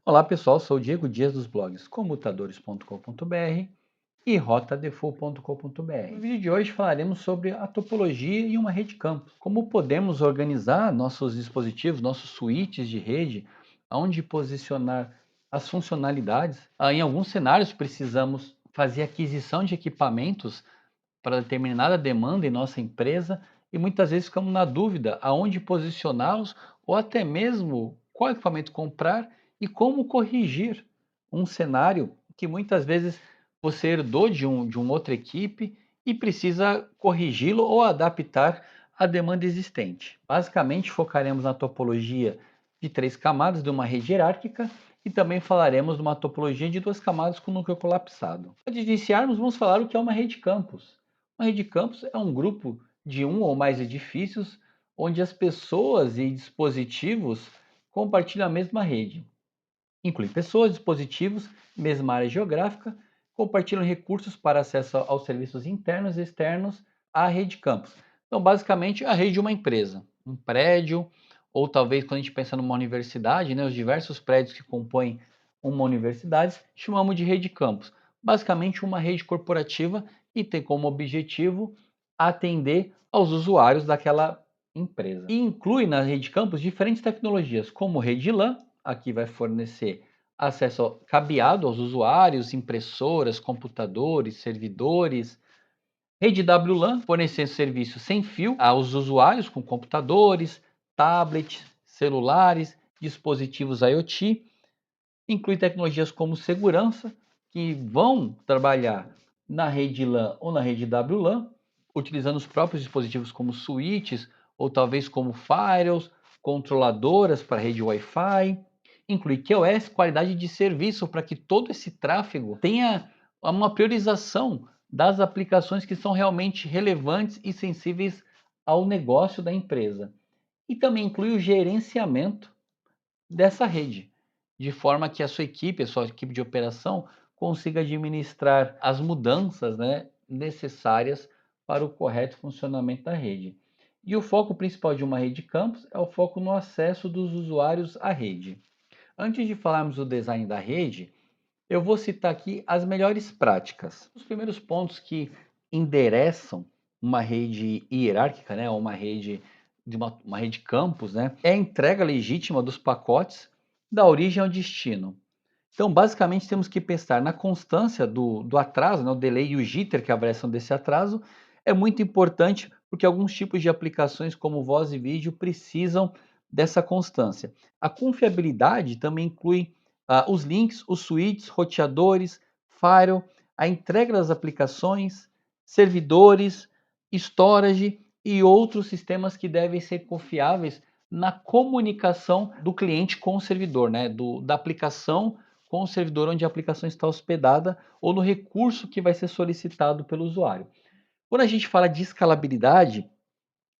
Olá pessoal, sou o Diego Dias dos blogs comutadores.com.br e rotadefault.com.br. No vídeo de hoje falaremos sobre a topologia em uma rede campus. Como podemos organizar nossos dispositivos, nossos switches de rede, onde posicionar as funcionalidades. Em alguns cenários precisamos fazer aquisição de equipamentos para determinada demanda em nossa empresa e muitas vezes ficamos na dúvida aonde posicioná-los ou até mesmo qual equipamento comprar e como corrigir um cenário que muitas vezes você herdou de uma outra equipe e precisa corrigi-lo ou adaptar à demanda existente. Basicamente, focaremos na topologia de 3 camadas de uma rede hierárquica e também falaremos de uma topologia de 2 camadas com núcleo colapsado. Antes de iniciarmos, vamos falar o que é uma rede campus. Uma rede campus é um grupo de um ou mais edifícios onde as pessoas e dispositivos compartilham a mesma rede. Inclui pessoas, dispositivos, mesma área geográfica, compartilham recursos para acesso aos serviços internos e externos à rede campus. Então, basicamente, a rede de uma empresa, um prédio, ou talvez quando a gente pensa numa universidade, né, os diversos prédios que compõem uma universidade, chamamos de rede campus. Basicamente, uma rede corporativa que tem como objetivo atender aos usuários daquela empresa. E inclui na rede campus diferentes tecnologias, como rede LAN, aqui vai fornecer acesso cabeado aos usuários, impressoras, computadores, servidores. Rede WLAN, fornecendo serviço sem fio aos usuários com computadores, tablets, celulares, dispositivos IoT. Inclui tecnologias como segurança, que vão trabalhar na rede LAN ou na rede WLAN, utilizando os próprios dispositivos como switches ou talvez como firewalls, controladoras para rede Wi-Fi. Inclui QoS, qualidade de serviço, para que todo esse tráfego tenha uma priorização das aplicações que são realmente relevantes e sensíveis ao negócio da empresa. E também inclui o gerenciamento dessa rede, de forma que a sua equipe de operação, consiga administrar as mudanças, né, necessárias para o correto funcionamento da rede. E o foco principal de uma rede campus é o foco no acesso dos usuários à rede. Antes de falarmos do design da rede, eu vou citar aqui as melhores práticas. Os primeiros pontos que endereçam uma rede hierárquica, né, uma rede de uma rede campus, né, é a entrega legítima dos pacotes da origem ao destino. Então, basicamente, temos que pensar na constância do atraso, né, o delay e o jitter, que é a variação desse atraso, é muito importante porque alguns tipos de aplicações, como voz e vídeo, precisam dessa constância. A confiabilidade também inclui os links, os switches, roteadores, firewall, a entrega das aplicações, servidores, storage e outros sistemas que devem ser confiáveis na comunicação do cliente com o servidor, né? Da aplicação com o servidor onde a aplicação está hospedada ou no recurso que vai ser solicitado pelo usuário. Quando a gente fala de escalabilidade,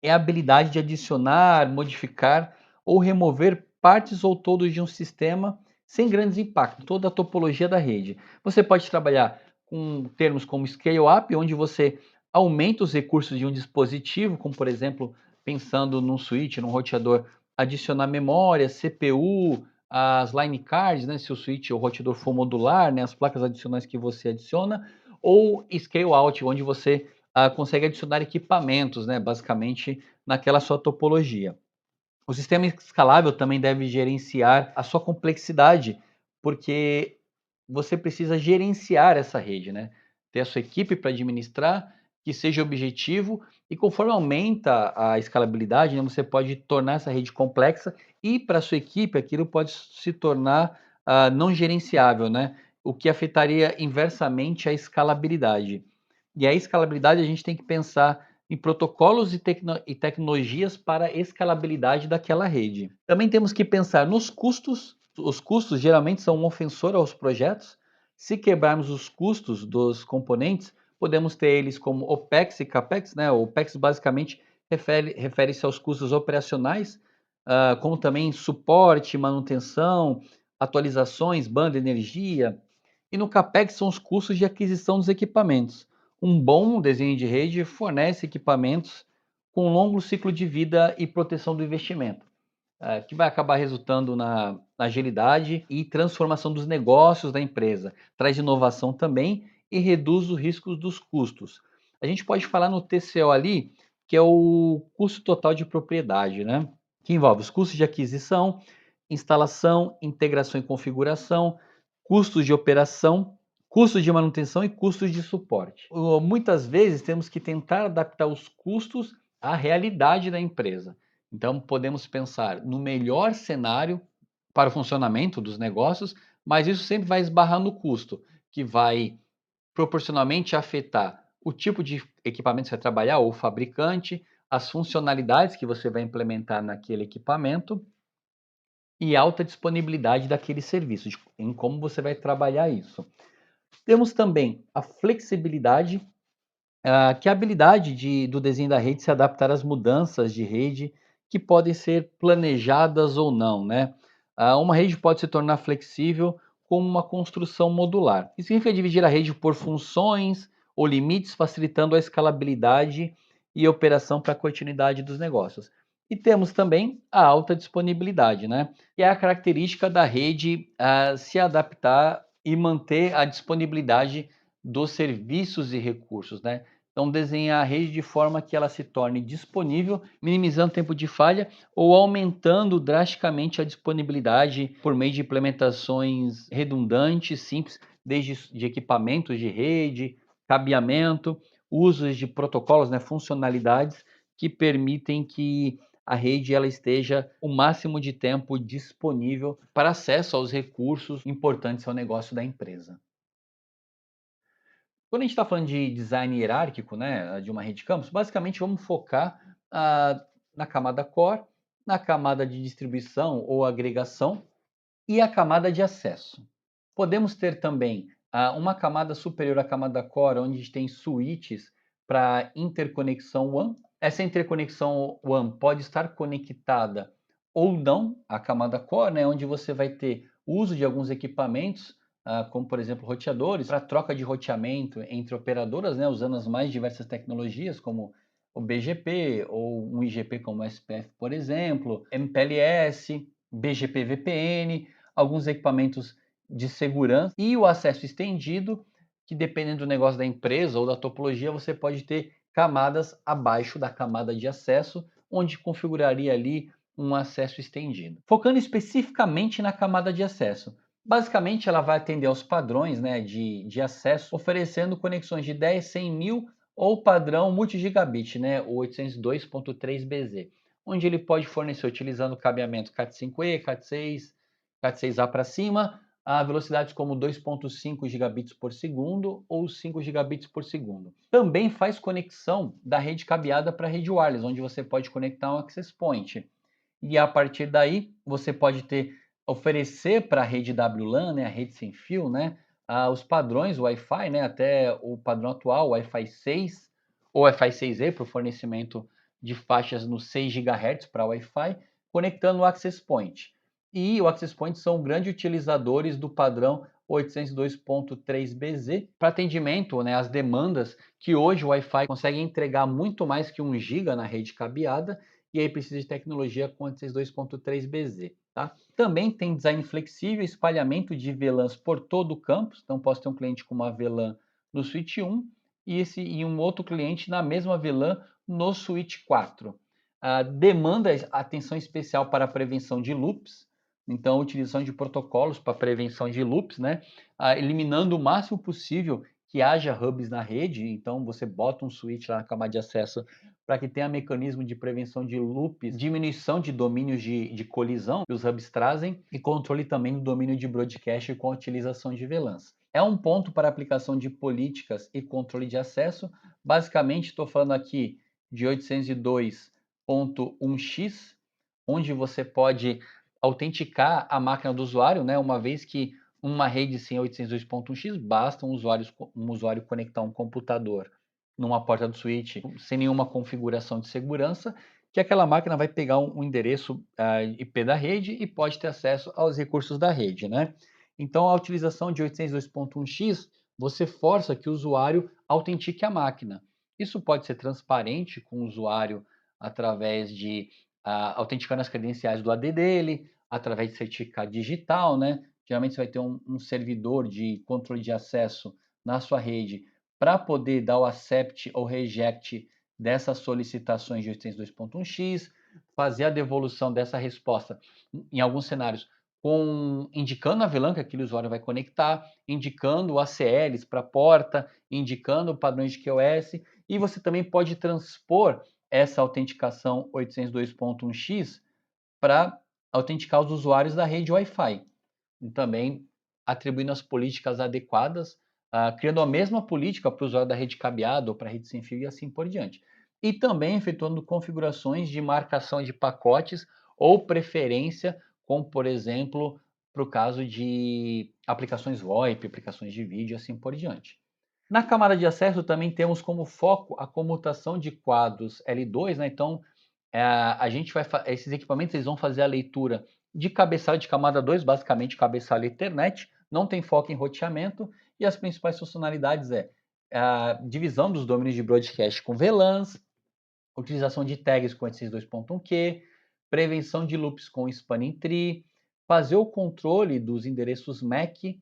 é a habilidade de adicionar, modificar ou remover partes ou todos de um sistema sem grandes impactos, toda a topologia da rede. Você pode trabalhar com termos como scale up, onde você aumenta os recursos de um dispositivo, como por exemplo, pensando num switch, num roteador, adicionar memória, CPU, as line cards, né, se o switch ou roteador for modular, né, as placas adicionais que você adiciona, ou scale out, onde você consegue adicionar equipamentos, né, basicamente naquela sua topologia. O sistema escalável também deve gerenciar a sua complexidade, porque você precisa gerenciar essa rede, né? Ter a sua equipe para administrar, que seja objetivo, e conforme aumenta a escalabilidade, né, você pode tornar essa rede complexa e para a sua equipe aquilo pode se tornar não gerenciável, né? O que afetaria inversamente a escalabilidade. E a escalabilidade a gente tem que pensar em protocolos e tecnologias para a escalabilidade daquela rede. Também temos que pensar nos custos. Os custos geralmente são um ofensor aos projetos. Se quebrarmos os custos dos componentes, podemos ter eles como OPEX e CAPEX, né? O OPEX basicamente refere-se aos custos operacionais, como também suporte, manutenção, atualizações, banda, energia. E no CAPEX são os custos de aquisição dos equipamentos. Um bom desenho de rede fornece equipamentos com longo ciclo de vida e proteção do investimento, que vai acabar resultando agilidade e transformação dos negócios da empresa, traz inovação também e reduz os riscos dos custos. A gente pode falar no TCO ali, que é o custo total de propriedade, né? Que envolve os custos de aquisição, instalação, integração e configuração, custos de operação, custos de manutenção e custos de suporte. Muitas vezes temos que tentar adaptar os custos à realidade da empresa. Então, podemos pensar no melhor cenário para o funcionamento dos negócios, mas isso sempre vai esbarrar no custo, que vai proporcionalmente afetar o tipo de equipamento que você vai trabalhar, ou o fabricante, as funcionalidades que você vai implementar naquele equipamento e alta disponibilidade daquele serviço, em como você vai trabalhar isso. Temos também a flexibilidade, que é a habilidade do desenho da rede se adaptar às mudanças de rede que podem ser planejadas ou não, né? Uma rede pode se tornar flexível como uma construção modular. Isso significa dividir a rede por funções ou limites, facilitando a escalabilidade e a operação para a continuidade dos negócios. E temos também a alta disponibilidade, né? Que é a característica da rede se adaptar e manter a disponibilidade dos serviços e recursos, né? Então, desenhar a rede de forma que ela se torne disponível, minimizando o tempo de falha ou aumentando drasticamente a disponibilidade por meio de implementações redundantes, simples, desde de equipamentos de rede, cabeamento, usos de protocolos, né, funcionalidades que permitem que a rede ela esteja o máximo de tempo disponível para acesso aos recursos importantes ao negócio da empresa. Quando a gente está falando de design hierárquico, né, de uma rede campus, basicamente vamos focar na camada core, na camada de distribuição ou agregação e a camada de acesso. Podemos ter também uma camada superior à camada core, onde a gente tem switches para interconexão WAN. Essa interconexão WAN pode estar conectada ou não à camada core, né, onde você vai ter uso de alguns equipamentos, como por exemplo roteadores, para troca de roteamento entre operadoras, né, usando as mais diversas tecnologias, como o BGP ou um IGP como o SPF, por exemplo, MPLS, BGP VPN, alguns equipamentos de segurança e o acesso estendido, que dependendo do negócio da empresa ou da topologia, você pode ter camadas abaixo da camada de acesso, onde configuraria ali um acesso estendido. Focando especificamente na camada de acesso, basicamente ela vai atender aos padrões, né, de acesso, oferecendo conexões de 10, 100 mil ou padrão multigigabit, né, o 802.3BZ, onde ele pode fornecer utilizando cabeamento Cat5e, Cat6, Cat6A para cima, a velocidades como 2.5 gigabits por segundo ou 5 gigabits por segundo. Também faz conexão da rede cabeada para a rede wireless, onde você pode conectar um access point. E a partir daí, você pode oferecer para a rede WLAN, né, a rede sem fio, né, os padrões Wi-Fi, né, até o padrão atual, Wi-Fi 6 ou Wi-Fi 6E para o fornecimento de faixas no 6 GHz para Wi-Fi, conectando o access point. E o access point são grandes utilizadores do padrão 802.3BZ para atendimento, né, às demandas que hoje o Wi-Fi consegue entregar muito mais que 1 GB na rede cabeada, e aí precisa de tecnologia com 802.3BZ. Tá? Também tem design flexível, espalhamento de VLANs por todo o campus, então posso ter um cliente com uma VLAN no switch 1 e um outro cliente na mesma VLAN no switch 4. Demanda atenção especial para a prevenção de loops, então, a utilização de protocolos para prevenção de loops, né? Eliminando o máximo possível que haja hubs na rede. Então, você bota um switch lá na camada de acesso para que tenha mecanismo de prevenção de loops, diminuição de domínios de colisão que os hubs trazem e controle também do domínio de broadcast com a utilização de VLANs. É um ponto para aplicação de políticas e controle de acesso. Basicamente, estou falando aqui de 802.1x, onde você pode autenticar a máquina do usuário, né? Uma vez que uma rede sem 802.1x basta um usuário conectar um computador numa porta do switch sem nenhuma configuração de segurança, que aquela máquina vai pegar um endereço IP da rede e pode ter acesso aos recursos da rede, né? Então, a utilização de 802.1x, você força que o usuário autentique a máquina. Isso pode ser transparente com o usuário através de autenticando as credenciais do AD dele, através de certificado digital, né? Geralmente você vai ter um servidor de controle de acesso na sua rede para poder dar o accept ou reject dessas solicitações de 802.1x, fazer a devolução dessa resposta em alguns cenários indicando a VLAN que aquele usuário vai conectar, indicando ACLs para a porta, indicando padrões de QoS, e você também pode transpor essa autenticação 802.1x para autenticar os usuários da rede Wi-Fi. E também atribuindo as políticas adequadas, criando a mesma política para o usuário da rede cabeada ou para a rede sem fio e assim por diante. E também efetuando configurações de marcação de pacotes ou preferência, como por exemplo, para o caso de aplicações VoIP, aplicações de vídeo e assim por diante. Na camada de acesso também temos como foco a comutação de quadros L2, né? Então, a gente esses equipamentos eles vão fazer a leitura de cabeçalho de camada 2, basicamente cabeçalho Ethernet, não tem foco em roteamento, e as principais funcionalidades é a divisão dos domínios de broadcast com VLANs, utilização de tags com 802.1q, prevenção de loops com spanning tree, fazer o controle dos endereços MAC.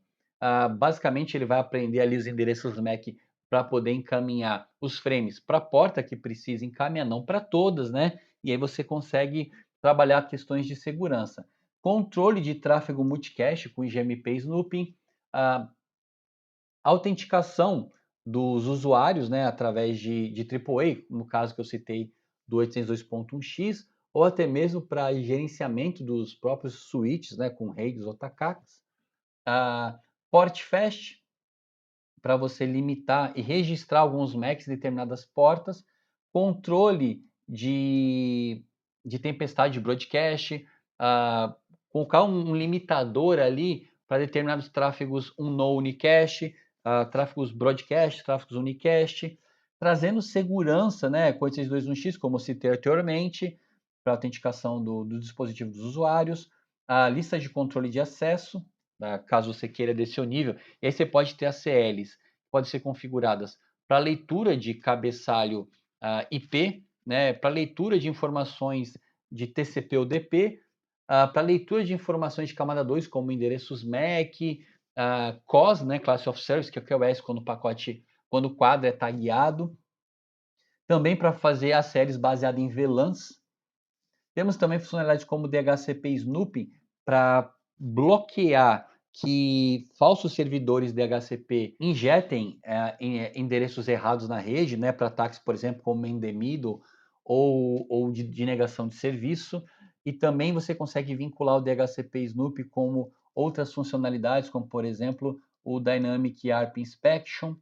Basicamente, ele vai aprender ali os endereços MAC para poder encaminhar os frames para a porta que precisa encaminhar, não para todas, né? E aí você consegue trabalhar questões de segurança. Controle de tráfego multicast com IGMP Snooping, autenticação dos usuários, né, através de AAA, no caso que eu citei do 802.1x, ou até mesmo para gerenciamento dos próprios switches, né, com redes ou tacacs. Port Fast, para você limitar e registrar alguns MACs em determinadas portas. Controle de tempestade de broadcast, colocar um limitador ali para determinados tráfegos no unicast, tráfegos broadcast, tráfegos unicast, trazendo segurança, né, com 802.1x, como eu citei anteriormente, para autenticação do dispositivo dos usuários, a lista de controle de acesso, caso você queira desse nível, e aí você pode ter ACLs, podem ser configuradas para leitura de cabeçalho IP, né, para leitura de informações de TCP ou DP, para leitura de informações de camada 2, como endereços MAC, COS, né, Class of Service, que é o QoS quando o quadro é tagueado. Também para fazer as séries baseadas em VLANs. Temos também funcionalidades como DHCP Snooping para bloquear que falsos servidores DHCP injetem endereços errados na rede, né, para ataques, por exemplo, como Mendemido ou de negação de serviço. E também você consegue vincular o DHCP Snoopy como outras funcionalidades, como, por exemplo, o Dynamic ARP Inspection,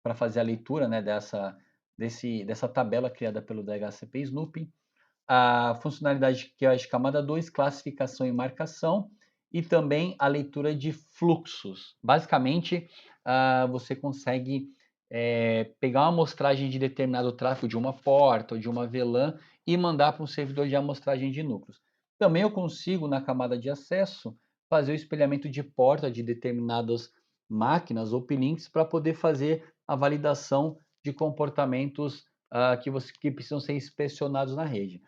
para fazer a leitura, né, dessa tabela criada pelo DHCP Snoopy. A funcionalidade que é a camada 2, classificação e marcação, e também a leitura de fluxos. Basicamente, você consegue pegar uma amostragem de determinado tráfego de uma porta ou de uma VLAN e mandar para um servidor de amostragem de núcleos. Também eu consigo, na camada de acesso, fazer o espelhamento de porta de determinadas máquinas ou uplinks para poder fazer a validação de comportamentos que precisam ser inspecionados na rede.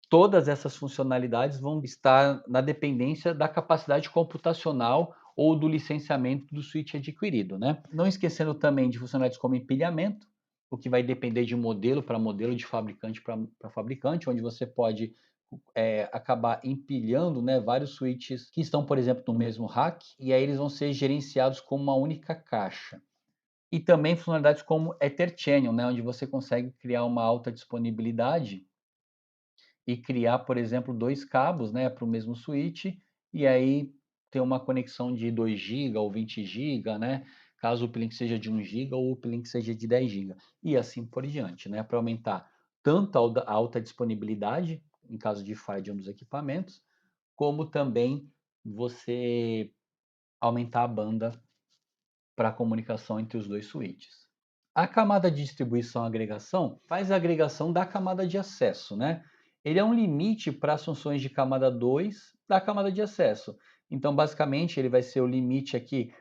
Todas essas funcionalidades vão estar na dependência da capacidade computacional ou do licenciamento do switch adquirido, né? Não esquecendo também de funcionalidades como empilhamento, o que vai depender de modelo para modelo, de fabricante para fabricante, onde você pode acabar empilhando, né, vários switches que estão, por exemplo, no mesmo rack, e aí eles vão ser gerenciados como uma única caixa. E também funcionalidades como Ether Channel, né, onde você consegue criar uma alta disponibilidade e criar, por exemplo, 2 cabos, né, para o mesmo switch, e aí ter uma conexão de 2 GB ou 20 GB, né, caso o uplink seja de 1 GB ou o uplink seja de 10 GB, e assim por diante, né, para aumentar tanto a alta disponibilidade, em caso de falha de um dos equipamentos, como também você aumentar a banda para a comunicação entre os dois switches. A camada de distribuição e agregação faz a agregação da camada de acesso, né? Ele é um limite para as funções de camada 2 da camada de acesso. Então, basicamente, ele vai ser o limite aqui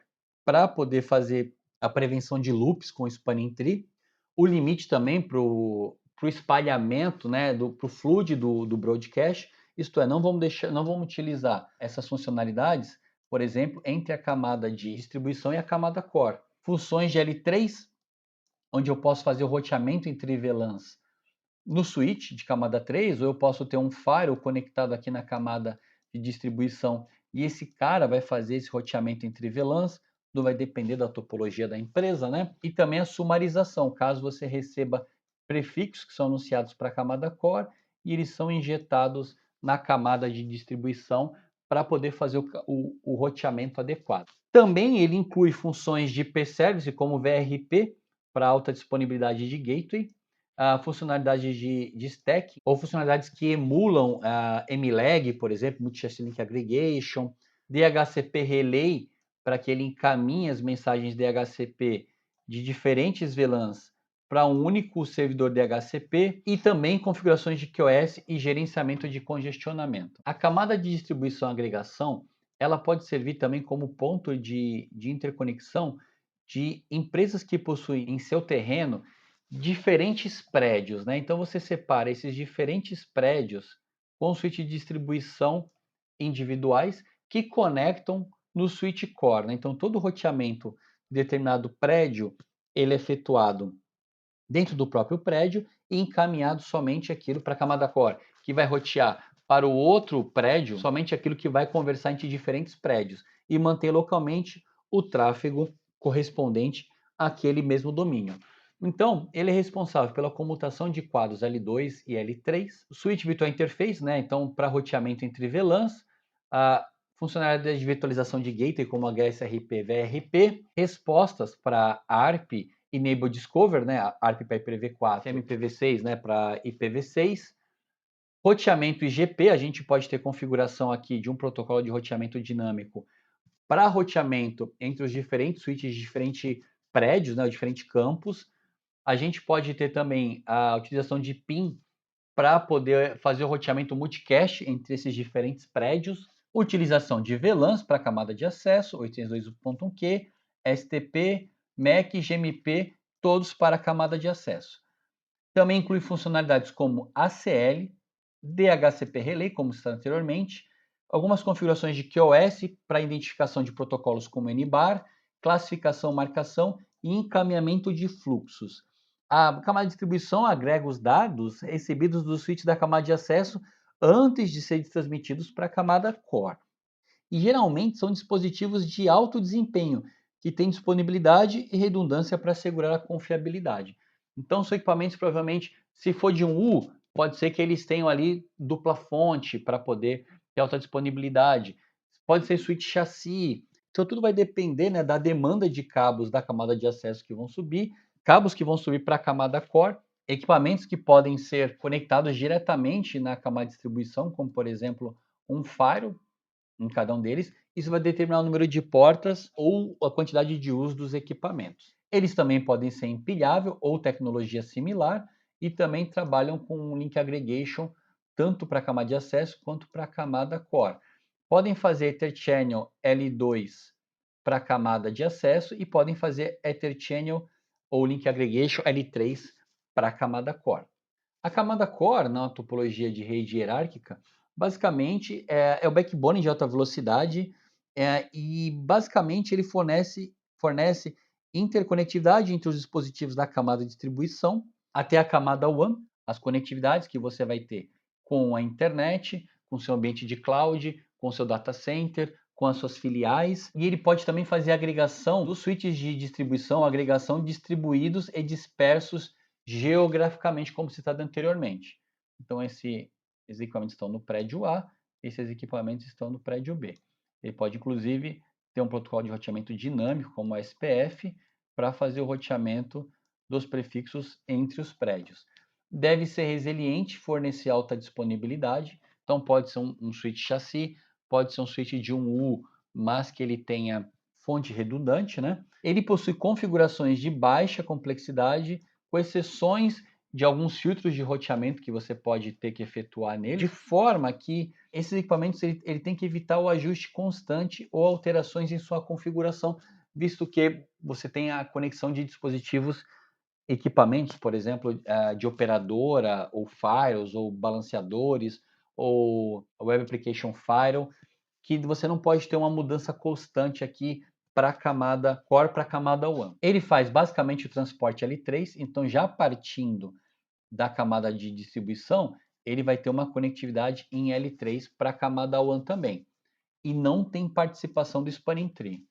para poder fazer a prevenção de loops com o spanning tree, o limite também para o espalhamento, né, para o flood do broadcast, Isto é, não vamos utilizar essas funcionalidades, por exemplo, entre a camada de distribuição e a camada core. Funções de L3, onde eu posso fazer o roteamento entre VLANs no switch de camada 3, ou eu posso ter um firewall conectado aqui na camada de distribuição e esse cara vai fazer esse roteamento entre VLANs, não vai depender da topologia da empresa, né? E também a sumarização, caso você receba prefixos que são anunciados para a camada core e eles são injetados na camada de distribuição para poder fazer o roteamento adequado. Também ele inclui funções de P-Service como VRP para alta disponibilidade de gateway, funcionalidades de stack ou funcionalidades que emulam MLAG, por exemplo, Multi-Chassis Link Aggregation, DHCP Relay, para que ele encaminhe as mensagens DHCP de diferentes VLANs para um único servidor DHCP e também configurações de QoS e gerenciamento de congestionamento. A camada de distribuição e agregação, ela pode servir também como ponto de interconexão de empresas que possuem em seu terreno diferentes prédios, né? Então você separa esses diferentes prédios com switch de distribuição individuais que conectam no switch core, né? Então todo o roteamento de determinado prédio ele é efetuado dentro do próprio prédio e encaminhado somente aquilo para a camada core, que vai rotear para o outro prédio somente aquilo que vai conversar entre diferentes prédios e manter localmente o tráfego correspondente àquele mesmo domínio. Então, ele é responsável pela comutação de quadros L2 e L3, switch virtual interface, né? Então, para roteamento entre VLANs, a funcionalidade de virtualização de gateway como HSRP, VRP, respostas para ARP, Enable Discover, né? ARP para IPv4, MPv6, né? Para IPv6. Roteamento IGP, a gente pode ter configuração aqui de um protocolo de roteamento dinâmico para roteamento entre os diferentes switches de diferentes prédios, né? Diferentes campos. A gente pode ter também a utilização de PIN para poder fazer o roteamento multicast entre esses diferentes prédios. Utilização de VLANs para a camada de acesso, 802.1q, STP, MAC e GMP, todos para a camada de acesso. Também inclui funcionalidades como ACL, DHCP Relay, como está anteriormente, algumas configurações de QoS para identificação de protocolos como NBAR, classificação, marcação e encaminhamento de fluxos. A camada de distribuição agrega os dados recebidos do switch da camada de acesso antes de serem transmitidos para a camada core. E geralmente são dispositivos de alto desempenho, que têm disponibilidade e redundância para assegurar a confiabilidade. Então, são equipamentos, provavelmente, se for de um U, pode ser que eles tenham ali dupla fonte para poder ter alta disponibilidade. Pode ser switch chassi. Então, tudo vai depender, né, da demanda de cabos da camada de acesso que vão subir, cabos que vão subir para a camada core, equipamentos que podem ser conectados diretamente na camada de distribuição, como, por exemplo, um firewall em cada um deles. Isso vai determinar o número de portas ou a quantidade de uso dos equipamentos. Eles também podem ser empilhável ou tecnologia similar e também trabalham com link aggregation tanto para a camada de acesso quanto para a camada core. Podem fazer Ether Channel L2 para a camada de acesso e podem fazer Ether Channel ou link aggregation L3 para a camada core. A camada core, na topologia de rede hierárquica, basicamente é o backbone de alta velocidade e basicamente ele fornece interconectividade entre os dispositivos da camada de distribuição até a camada WAN, as conectividades que você vai ter com a internet, com seu ambiente de cloud, com seu data center, com as suas filiais, e ele pode também fazer agregação dos switches de distribuição, agregação distribuídos e dispersos geograficamente, como citado anteriormente. Então, esses equipamentos estão no prédio A, esses equipamentos estão no prédio B. Ele pode, inclusive, ter um protocolo de roteamento dinâmico, como o SPF, para fazer o roteamento dos prefixos entre os prédios. Deve ser resiliente, fornecer alta disponibilidade, então pode ser um switch chassi, pode ser um switch de um U, mas que ele tenha fonte redundante, né? Ele possui configurações de baixa complexidade, com exceções de alguns filtros de roteamento que você pode ter que efetuar nele, de forma que esses equipamentos ele tem que evitar o ajuste constante ou alterações em sua configuração, visto que você tem a conexão de dispositivos, equipamentos, por exemplo, de operadora, ou firewalls, ou balanceadores, ou Web Application Firewall, que você não pode ter uma mudança constante aqui para a camada Core para a camada WAN. Ele faz basicamente o transporte L3, então já partindo da camada de distribuição, ele vai ter uma conectividade em L3 para a camada WAN também. E não tem participação do Spanning Tree.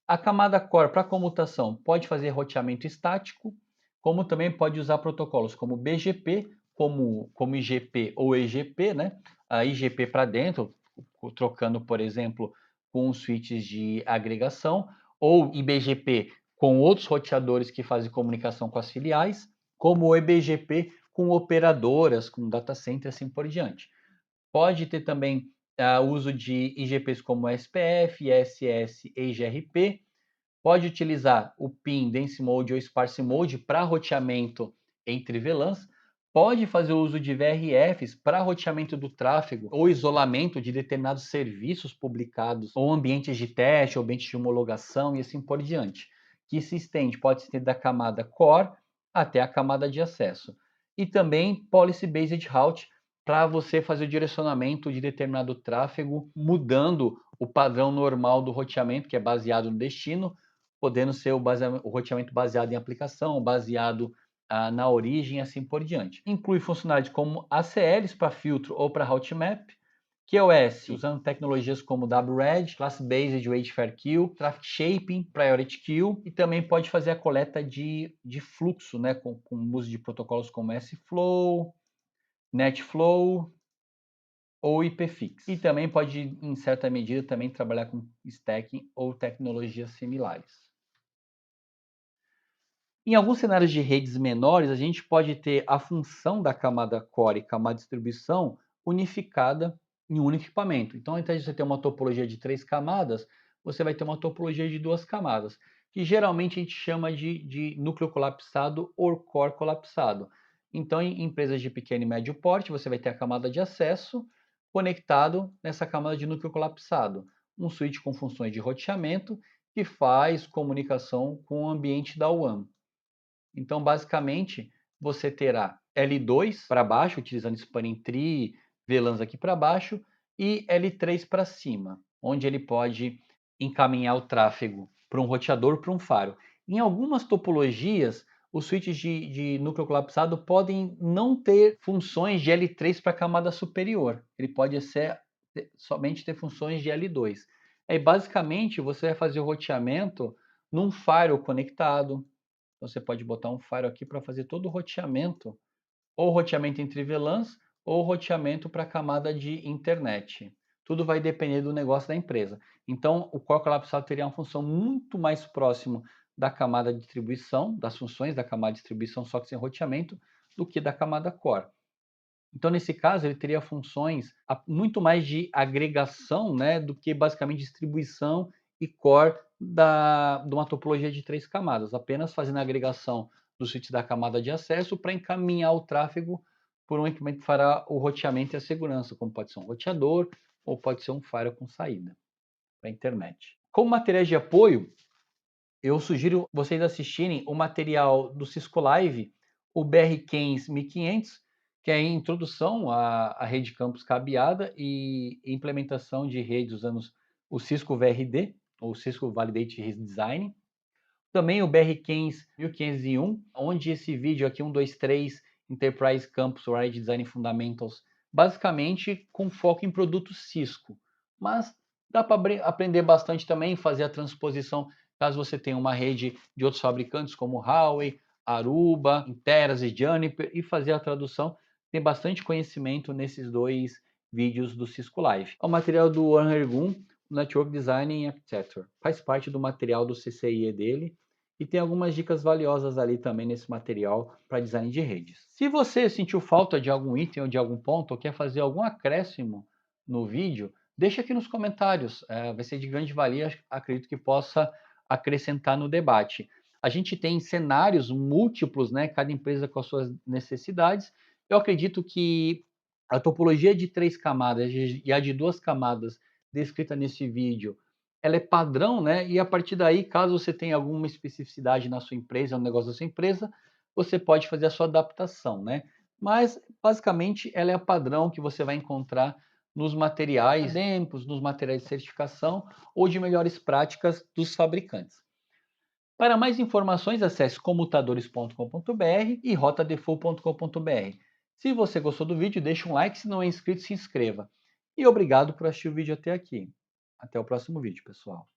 A camada Core para comutação pode fazer roteamento estático, como também pode usar protocolos como BGP, como IGP ou EGP, né? A IGP para dentro, trocando, por exemplo, com os switches de agregação, ou IBGP com outros roteadores que fazem comunicação com as filiais, como o EBGP com operadoras, com data center e assim por diante. Pode ter também o uso de IGPs como SPF, SS e IGRP. Pode utilizar o PIN, Dense Mode ou Sparse Mode para roteamento entre VLANs. Pode fazer o uso de VRFs para roteamento do tráfego ou isolamento de determinados serviços publicados, ou ambientes de teste, ou ambientes de homologação e assim por diante, que se estende, pode se estender da camada Core até a camada de acesso. E também Policy Based Route, para você fazer o direcionamento de determinado tráfego, mudando o padrão normal do roteamento, que é baseado no destino, podendo ser o roteamento baseado em aplicação, baseado na origem e assim por diante. Inclui funcionalidades como ACLs para filtro ou para route map, QoS, usando tecnologias como WRED, Class Based Wayfair Queue, Traffic Shaping, Priority Queue, e também pode fazer a coleta de fluxo, né, com o uso de protocolos como SFlow, NetFlow ou IPFix. E também pode, em certa medida, também trabalhar com stacking ou tecnologias similares. Em alguns cenários de redes menores, a gente pode ter a função da camada Core e camada de distribuição unificada em um único equipamento. Então, ao invés de você ter uma topologia de 3 camadas, você vai ter uma topologia de 2 camadas, que geralmente a gente chama de núcleo colapsado ou core colapsado. Então, em empresas de pequeno e médio porte, você vai ter a camada de acesso conectado nessa camada de núcleo colapsado. Um switch com funções de roteamento que faz comunicação com o ambiente da WAN. Então, basicamente, você terá L2 para baixo, utilizando Spanning Tree, VLANs aqui para baixo, e L3 para cima, onde ele pode encaminhar o tráfego para um roteador, para um faro. Em algumas topologias, os switches de núcleo colapsado podem não ter funções de L3 para a camada superior. Ele pode somente ter funções de L2. Aí, basicamente, você vai fazer o roteamento num firewall conectado. Então, você pode botar um firewall aqui para fazer todo o roteamento, ou roteamento entre VLANs, ou roteamento para a camada de internet. Tudo vai depender do negócio da empresa. Então, o core colapsado teria uma função muito mais próxima da camada de distribuição, das funções da camada de distribuição, só que sem roteamento, do que da camada core. Então, nesse caso, ele teria funções muito mais de agregação, né, do que basicamente distribuição e core de uma topologia de 3 camadas, apenas fazendo a agregação do switch da camada de acesso para encaminhar o tráfego por um equipamento que fará o roteamento e a segurança, como pode ser um roteador ou pode ser um firewall com saída para a internet. Como materiais de apoio, eu sugiro vocês assistirem o material do Cisco Live, o BR15 1500, que é a introdução à rede campus cabeada e implementação de redes usando o Cisco VRD, ou Cisco Validate Design. Também o BR15 1501, onde esse vídeo aqui, 1, 2, 3, Enterprise Campus Wide Design Fundamentals, basicamente com foco em produtos Cisco. Mas dá para aprender bastante também, fazer a transposição, caso você tenha uma rede de outros fabricantes como Huawei, Aruba, Interas e Juniper, e fazer a tradução. Tem bastante conhecimento nesses dois vídeos do Cisco Live. O material do Ergun, Network Design e Architecture. Faz parte do material do CCIE dele e tem algumas dicas valiosas ali também nesse material para design de redes. Se você sentiu falta de algum item ou de algum ponto ou quer fazer algum acréscimo no vídeo, deixa aqui nos comentários. Vai ser de grande valia, acredito que possa acrescentar no debate. A gente tem cenários múltiplos, né? Cada empresa com as suas necessidades. Eu acredito que a topologia de 3 camadas e a de 2 camadas descrita nesse vídeo, ela é padrão, né? E a partir daí, caso você tenha alguma especificidade na sua empresa, no negócio da sua empresa, você pode fazer a sua adaptação, né? mas basicamente ela é a padrão que você vai encontrar nos materiais acadêmicos, nos materiais de certificação ou de melhores práticas dos fabricantes. Para mais informações, acesse comutadores.com.br e rotadefull.com.br. Se você gostou do vídeo, deixe um like, se não é inscrito, se inscreva. E obrigado por assistir o vídeo até aqui. Até o próximo vídeo, pessoal.